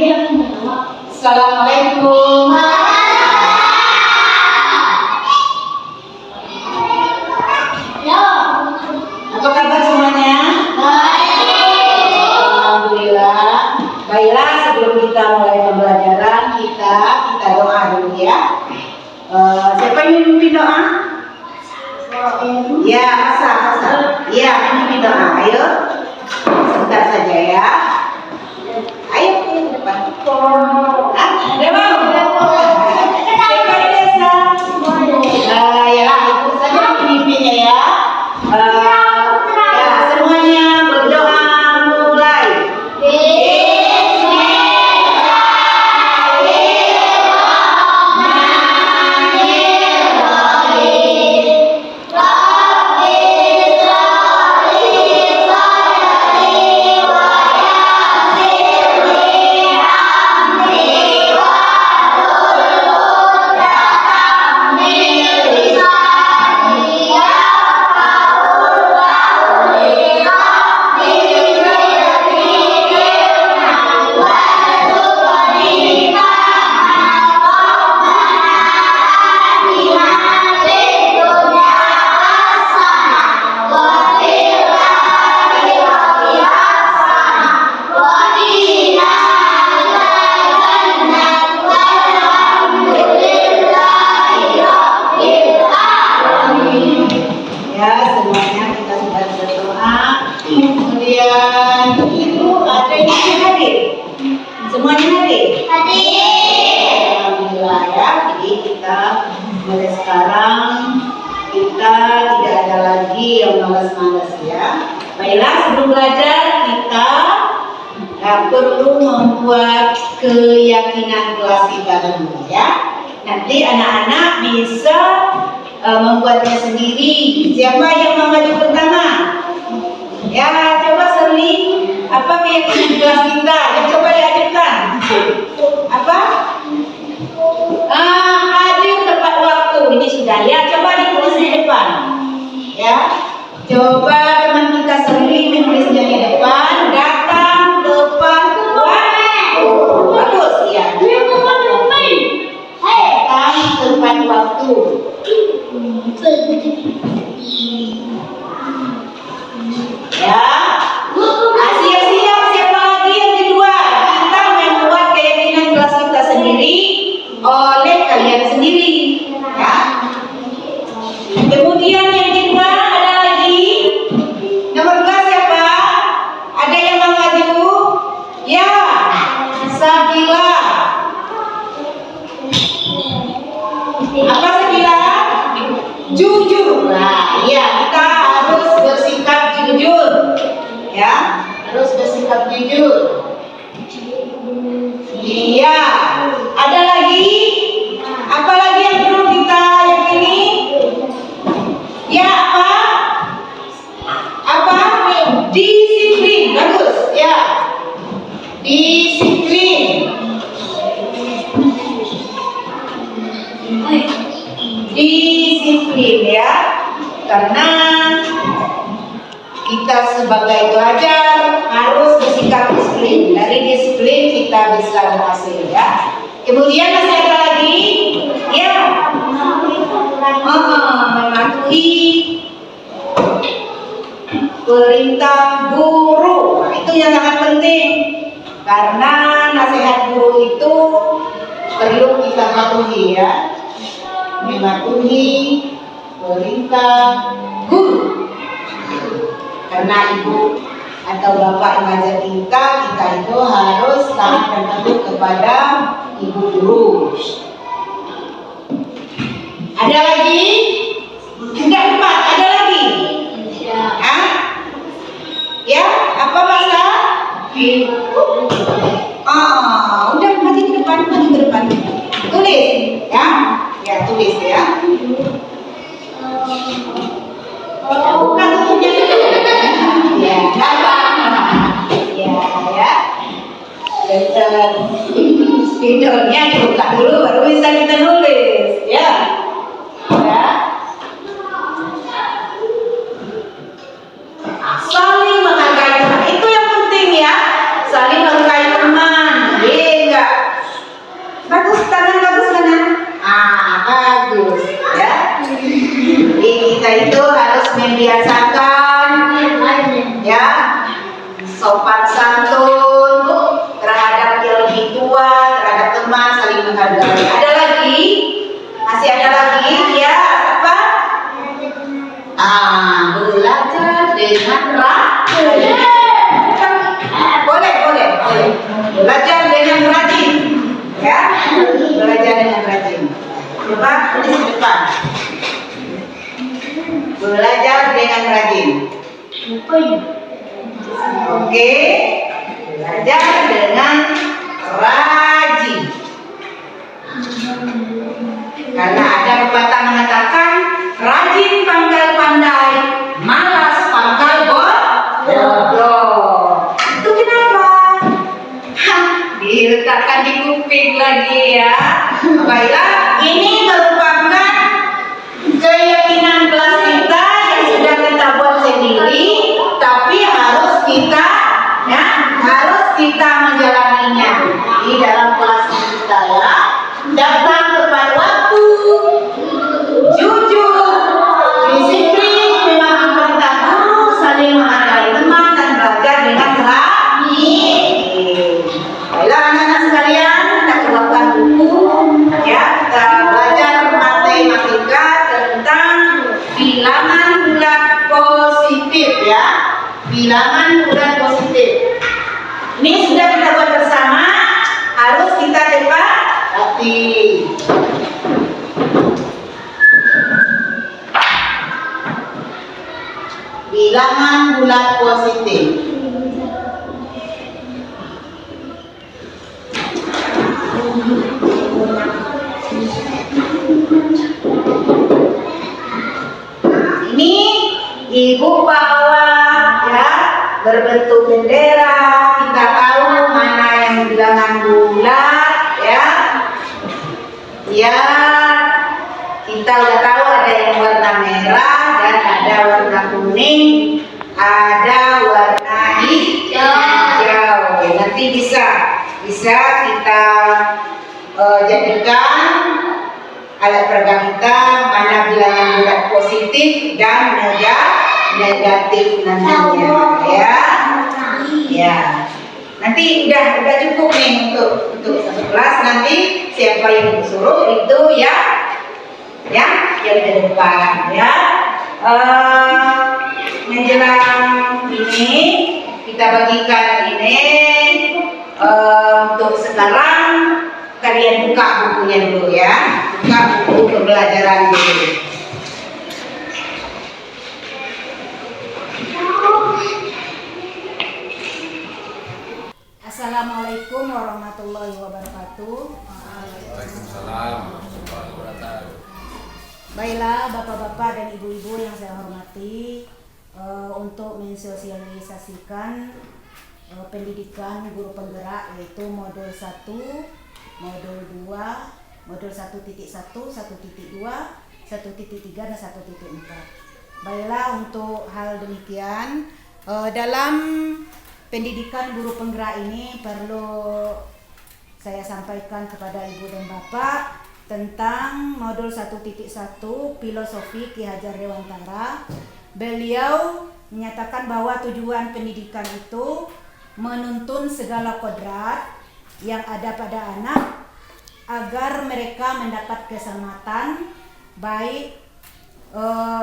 Assalamualaikum. Apa kabar semuanya? Alhamdulillah. Baiklah, sebelum kita mulai pembelajaran kita doa dulu ya. Siapa yang memimpin doa? Ya, Masa. Ya, memimpin doa. Ayo, sebentar saja ya. Ayo ke depan. Ada mau? Siapa yang biasa? Ya lah, ikut saja memimpinnya ya. Ya, semuanya berdoa mulai. Perlu membuat keyakinan kelas kita dulu ya. Nanti anak-anak bisa membuatnya sendiri. Siapa yang mau maju pertama? Ya, coba Serli. Apa keyakinan kelas kita? Ya, coba diajarkan. Apa? Hadir tepat waktu. Ini sudah ya. Coba ditulis di depan. Ya. Coba teman kita Serli menulisnya di depan. Datang tepat waktu. Bagus ya. Datang tepat waktu. Ya. Siap-siap, siapa lagi yang kedua? Kita membuat keyakinan kelas kita sendiri oleh kalian sendiri. Ya. Kemudian yang kedua ada lagi. Nomor 12 siapa? Ada yang mau maju? Ya, Sabila. Apa Sabila? Jujur. Nah, iya, kita harus bersikap jujur. Ya, harus bersikap jujur. Iya. Ada lagi? Apa lagi yang perlu kita yakini? Ya, apa? Apa? Disiplin. Bagus. Ya. Disiplin. Disiplin ya. Karena kita sebagai pelajar harus bersikap disiplin. Dari disiplin kita bisa berhasil ya. Kemudian masih ada lagi? Ya. Mematuhi perintah guru. Nah, itu yang sangat penting. Karena nasihat guru itu perlu kita patuhi ya. Mematuhi perintah guru. Karena ibu atau bapak yang ngajar kita itu harus taat dan patuh kepada ibu guru. Ada lagi? Tidak empat, ada lagi? Ya, apa masa? Udah maju ke depan, Tulis, ya? Ya, tulis ya. Bukan tutupnya dulu. Ya, apa? Ya. Spidolnya dibuka dulu, baru bisa kita nulis, ya. Saling menghargai teman, itu yang penting ya. Saling menghargai teman. misalkan ya sopan santun terhadap yang lebih tua, terhadap teman, saling menghargai. Ada lagi? Masih ada lagi? Ya, apa? Belajar dengan rajin. Boleh. Belajar dengan rajin. Ya, belajar dengan rajin. Coba tulis di depan. Belajar dengan rajin. Oke, belajar dengan rajin. Karena ada pepatah mengatakan rajin pangkal pandai, malas pangkal bodoh. Itu kenapa? Diletakkan di kuping lagi ya. Baiklah, ini merupakan keyakinan kelas kita yang sudah kita buat sendiri, tapi harus kita menjalaninya di dalam kelas kita ya. Datang tepat waktu, jujur, disiplin, memang perintah guru, saling menghargai teman dan belajar dengan rajin. Baiklah anak-anak sekalian, kita keluarkan buku ya, kita belajar matematika tentang bilangan bulat positif ya. Bilangan bulat positif. Ini sudah kita buat bersama, harus kita hati. Bilangan bulat positif. Ini ibu bawa ya, berbentuk bendera. Kita tahu mana yang bilangan bulat ya. Ya, kita udah tahu ada yang warna merah dan ada warna kuning, ada warna hijau. Nanti bisa kita jadikan alat peraga kita mana bilangan bulat positif dan negatif nantinya ya. Ya. Nanti udah cukup nih untuk satu kelas. Nanti siapa yang disuruh itu yang ke depan ya. Menjelang ini kita bagikan ini untuk sekarang kalian buka bukunya dulu ya. Buka buku pembelajaran dulu. Assalamualaikum warahmatullahi wabarakatuh. Waalaikumsalam warahmatullahi wabarakatuh. Baiklah bapak-bapak dan ibu-ibu yang saya hormati, untuk mensosialisasikan pendidikan guru penggerak yaitu modul 1, modul 2, modul 1.1, 1.2, 1.3 dan 1.4. Baiklah, untuk hal demikian dalam pendidikan guru penggerak ini perlu saya sampaikan kepada ibu dan bapak tentang modul 1.1 filosofi Ki Hajar Dewantara. Beliau menyatakan bahwa tujuan pendidikan itu menuntun segala kodrat yang ada pada anak agar mereka mendapat keselamatan baik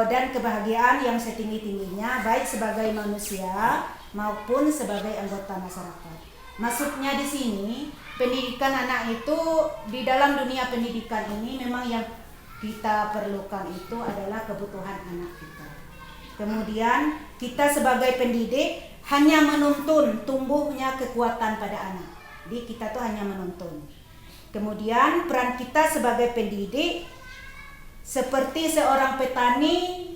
dan kebahagiaan yang setinggi-tingginya, baik sebagai manusia maupun sebagai anggota masyarakat. Maksudnya di sini pendidikan anak itu di dalam dunia pendidikan ini memang yang kita perlukan itu adalah kebutuhan anak kita. Kemudian kita sebagai pendidik hanya menuntun tumbuhnya kekuatan pada anak. Jadi kita tuh hanya menuntun. Kemudian peran kita sebagai pendidik seperti seorang petani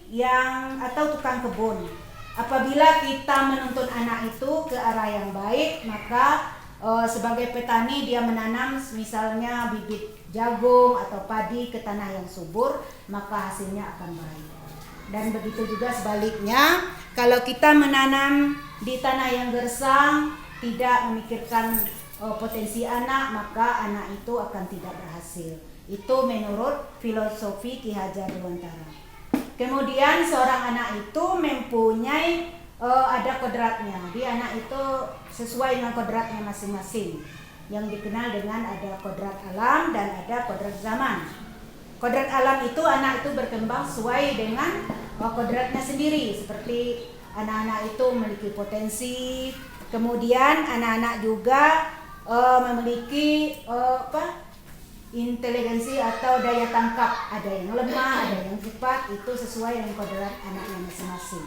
atau tukang kebun. Apabila kita menuntun anak itu ke arah yang baik, maka sebagai petani dia menanam misalnya bibit jagung atau padi ke tanah yang subur, maka hasilnya akan baik. Dan begitu juga sebaliknya, kalau kita menanam di tanah yang gersang, tidak memikirkan potensi anak, maka anak itu akan tidak berhasil. Itu menurut filosofi Ki Hajar Dewantara. Kemudian seorang anak itu mempunyai ada kodratnya. Dia anak itu sesuai dengan kodratnya masing-masing. Yang dikenal dengan ada kodrat alam dan ada kodrat zaman. Kodrat alam itu anak itu berkembang sesuai dengan kodratnya sendiri. Seperti anak-anak itu memiliki potensi. Kemudian anak-anak juga memiliki inteligensi atau daya tangkap, ada yang lemah, ada yang cepat, itu sesuai dengan kodrat anaknya masing-masing.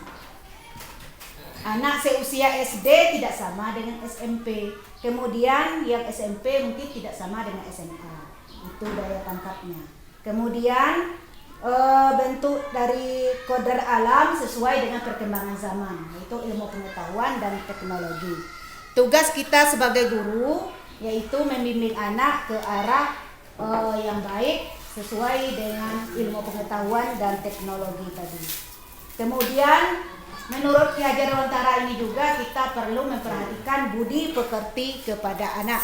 Anak seusia SD tidak sama dengan SMP, kemudian yang SMP mungkin tidak sama dengan SMA, itu daya tangkapnya. Kemudian bentuk dari kodrat alam sesuai dengan perkembangan zaman, yaitu ilmu pengetahuan dan teknologi. Tugas kita sebagai guru yaitu membimbing anak ke arah yang baik sesuai dengan ilmu pengetahuan dan teknologi tadi. Kemudian menurut Ki Hajar Dewantara ini juga kita perlu memperhatikan budi pekerti kepada anak.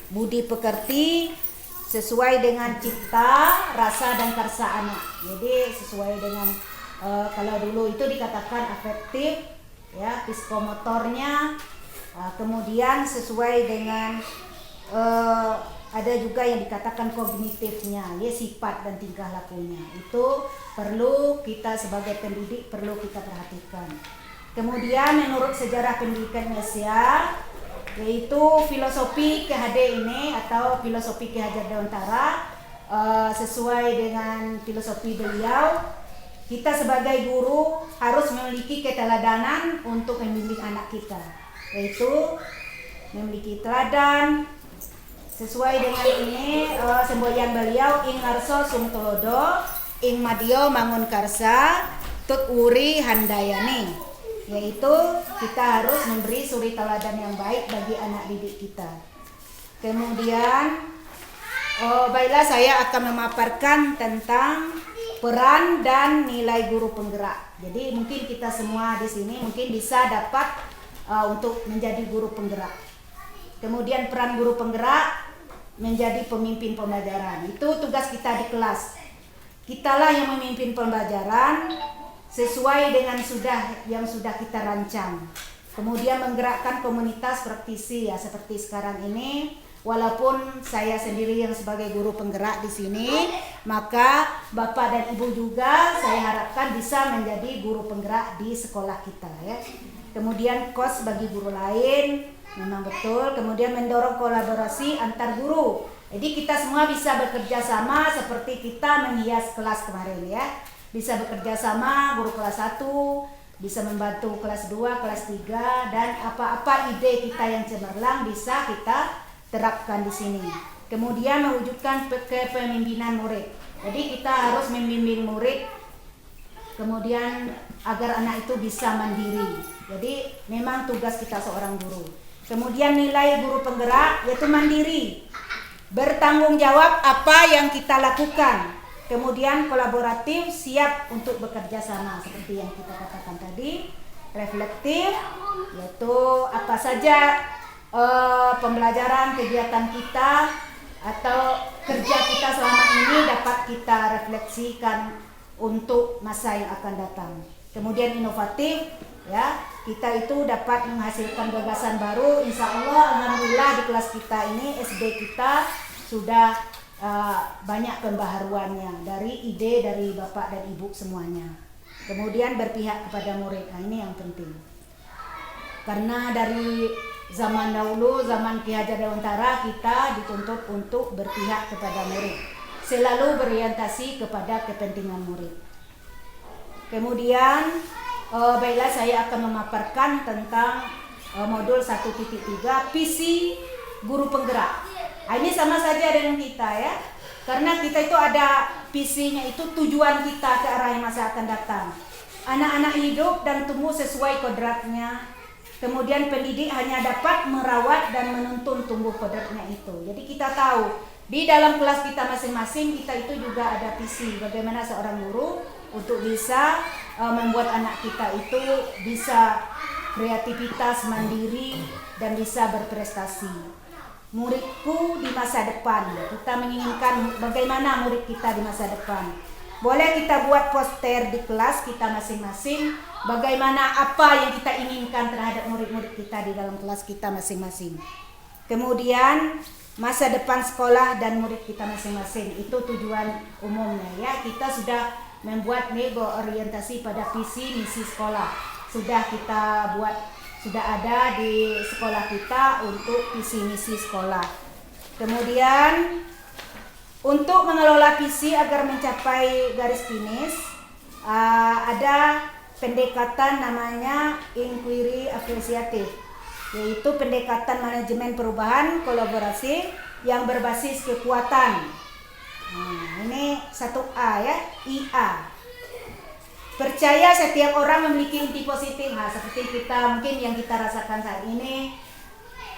Budi pekerti sesuai dengan cipta, rasa dan karsa anak. Jadi sesuai dengan kalau dulu itu dikatakan afektif, ya, psikomotornya, kemudian sesuai dengan ada juga yang dikatakan kognitifnya, ya, sifat dan tingkah lakunya. Itu perlu kita sebagai pendidik perlu kita perhatikan. Kemudian menurut sejarah pendidikan Indonesia, yaitu filosofi KHD ini atau filosofi Ki Hajar Dewantara, sesuai dengan filosofi beliau, kita sebagai guru harus memiliki keteladanan untuk membimbing anak kita, yaitu memiliki teladan sesuai dengan ini semboyan beliau, ing ngarso sumtulodo ing madyo mangun karsa tut uri handayani, yaitu kita harus memberi suri teladan yang baik bagi anak didik kita. Kemudian baiklah saya akan memaparkan tentang peran dan nilai guru penggerak. Jadi mungkin kita semua di sini mungkin bisa dapat untuk menjadi guru penggerak. Kemudian peran guru penggerak menjadi pemimpin pembelajaran. Itu tugas kita di kelas. Kitalah yang memimpin pembelajaran sesuai dengan yang sudah kita rancang. Kemudian menggerakkan komunitas praktisi, ya, seperti sekarang ini. Walaupun saya sendiri yang sebagai guru penggerak di sini, maka Bapak dan Ibu juga saya harapkan bisa menjadi guru penggerak di sekolah kita, ya. Kemudian kos bagi guru lain, memang betul. Kemudian mendorong kolaborasi antar guru. Jadi kita semua bisa bekerja sama seperti kita menghias kelas kemarin, ya. Bisa bekerja sama, guru kelas 1 bisa membantu kelas 2, kelas 3, dan apa-apa ide kita yang cemerlang bisa kita terapkan di sini. Kemudian mewujudkan kepemimpinan murid. Jadi kita harus membimbing murid kemudian agar anak itu bisa mandiri. Jadi memang tugas kita seorang guru. Kemudian nilai guru penggerak yaitu mandiri, bertanggung jawab apa yang kita lakukan. Kemudian kolaboratif, siap untuk bekerja sama seperti yang kita katakan tadi. Reflektif, yaitu apa saja pembelajaran, kegiatan kita atau kerja kita selama ini dapat kita refleksikan untuk masa yang akan datang. Kemudian inovatif, ya, kita itu dapat menghasilkan gagasan baru. Insya Allah, alhamdulillah di kelas kita ini SD kita sudah banyak pembaharuannya dari ide dari Bapak dan Ibu semuanya. Kemudian berpihak kepada murid, nah ini yang penting. Karena dari zaman dahulu, zaman Ki Hajar Dewantara, kita dituntut untuk berpihak kepada murid, selalu berorientasi kepada kepentingan murid. Kemudian baiklah saya akan memaparkan tentang modul 1.3 visi guru penggerak. Nah, ini sama saja dengan kita, ya. Karena kita itu ada visinya, itu tujuan kita ke arah yang masa akan datang. Anak-anak hidup dan tumbuh sesuai kodratnya. Kemudian pendidik hanya dapat merawat dan menuntun tumbuh kodratnya itu. Jadi kita tahu di dalam kelas kita masing-masing kita itu juga ada visi bagaimana seorang guru untuk bisa membuat anak kita itu bisa kreativitas, mandiri, dan bisa berprestasi. Muridku di masa depan, kita menginginkan bagaimana murid kita di masa depan. boleh kita buat poster di kelas kita masing-masing, bagaimana apa yang kita inginkan terhadap murid-murid kita di dalam kelas kita masing-masing. Kemudian masa depan sekolah dan murid kita masing-masing, itu tujuan umumnya ya. Kita sudah membuat nego orientasi pada visi misi sekolah, sudah kita buat, sudah ada di sekolah kita untuk visi misi sekolah. Kemudian untuk mengelola visi agar mencapai garis finish, ada pendekatan namanya inquiry apresiatif, yaitu pendekatan manajemen perubahan kolaborasi yang berbasis kekuatan. Ini 1A ya, IA. Percaya setiap orang memiliki inti positif, seperti kita mungkin yang kita rasakan saat ini,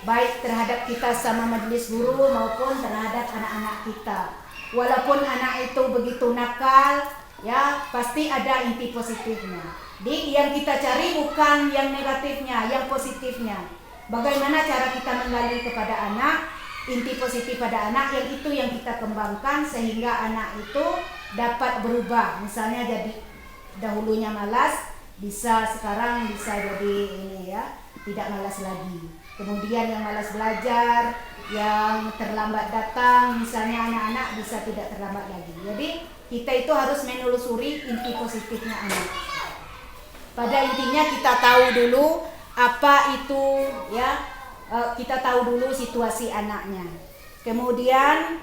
baik terhadap kita sama majelis guru maupun terhadap anak-anak kita. Walaupun anak itu begitu nakal, ya pasti ada inti positifnya. Jadi yang kita cari bukan yang negatifnya, yang positifnya. Bagaimana cara kita menggali kepada anak, inti positif pada anak, yang itu yang kita kembangkan sehingga anak itu dapat berubah. Misalnya jadi dahulunya malas, bisa sekarang bisa jadi ini ya, tidak malas lagi. Kemudian yang malas belajar, yang terlambat datang, misalnya anak-anak bisa tidak terlambat lagi. Jadi kita itu harus menelusuri inti positifnya anak. Pada intinya kita tahu dulu apa itu ya, kita tahu dulu situasi anaknya. Kemudian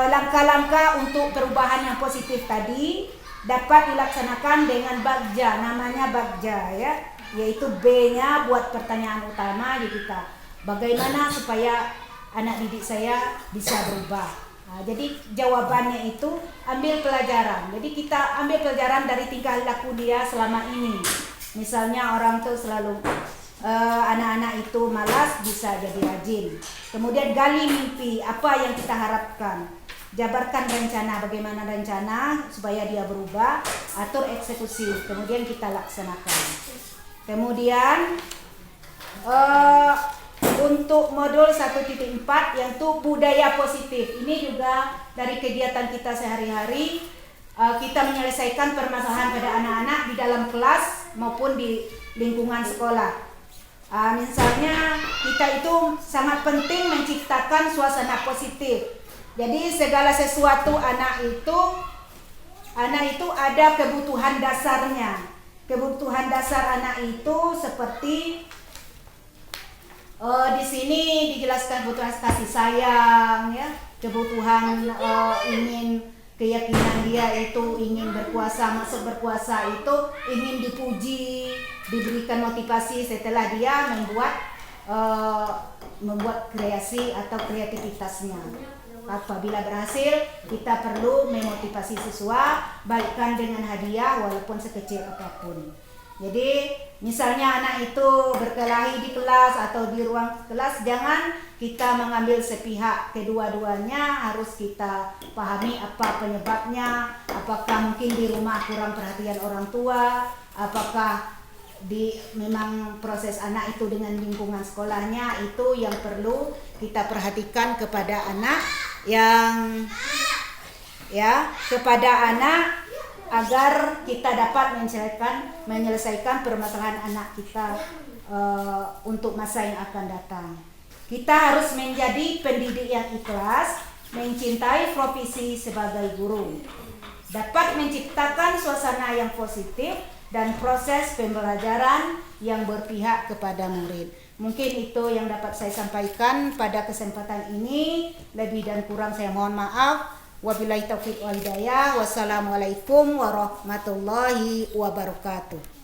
langkah-langkah untuk perubahan yang positif tadi dapat dilaksanakan dengan bagja, namanya bagja ya, yaitu B-nya buat pertanyaan utama di kita. Bagaimana supaya anak didik saya bisa berubah? Jadi jawabannya itu ambil pelajaran. Jadi kita ambil pelajaran dari tingkah laku dia selama ini. Misalnya orang tuh selalu anak-anak itu malas, bisa jadi rajin. Kemudian gali mimpi, apa yang kita harapkan. Jabarkan rencana, bagaimana rencana supaya dia berubah, atur eksekusi, kemudian kita laksanakan. Kemudian untuk modul 1.4 yaitu budaya positif. Ini juga dari kegiatan kita sehari-hari, kita menyelesaikan permasalahan pada anak-anak di dalam kelas maupun di lingkungan sekolah. Misalnya kita itu sangat penting menciptakan suasana positif. Jadi segala sesuatu anak itu ada kebutuhan dasarnya. Kebutuhan dasar anak itu seperti di sini dijelaskan kebutuhan kasih sayang ya, kebutuhan ingin, keyakinan dia itu ingin berpuasa, masuk berpuasa itu ingin dipuji, diberikan motivasi setelah dia membuat kreasi atau kreativitasnya. Apabila berhasil, kita perlu memotivasi siswa, baikkan dengan hadiah walaupun sekecil apapun. Jadi misalnya anak itu berkelahi di kelas atau di ruang kelas, jangan kita mengambil sepihak, kedua-duanya harus kita pahami apa penyebabnya. Apakah mungkin di rumah kurang perhatian orang tua, apakah memang proses anak itu dengan lingkungan sekolahnya, itu yang perlu kita perhatikan kepada anak, agar kita dapat menyelesaikan permasalahan anak kita untuk masa yang akan datang. Kita harus menjadi pendidik yang ikhlas, mencintai profesi sebagai guru, dapat menciptakan suasana yang positif dan proses pembelajaran yang berpihak kepada murid. Mungkin itu yang dapat saya sampaikan pada kesempatan ini. Lebih dan kurang saya mohon maaf. Wabillahi taufiq wal hidayah. Wassalamualaikum warahmatullahi wabarakatuh.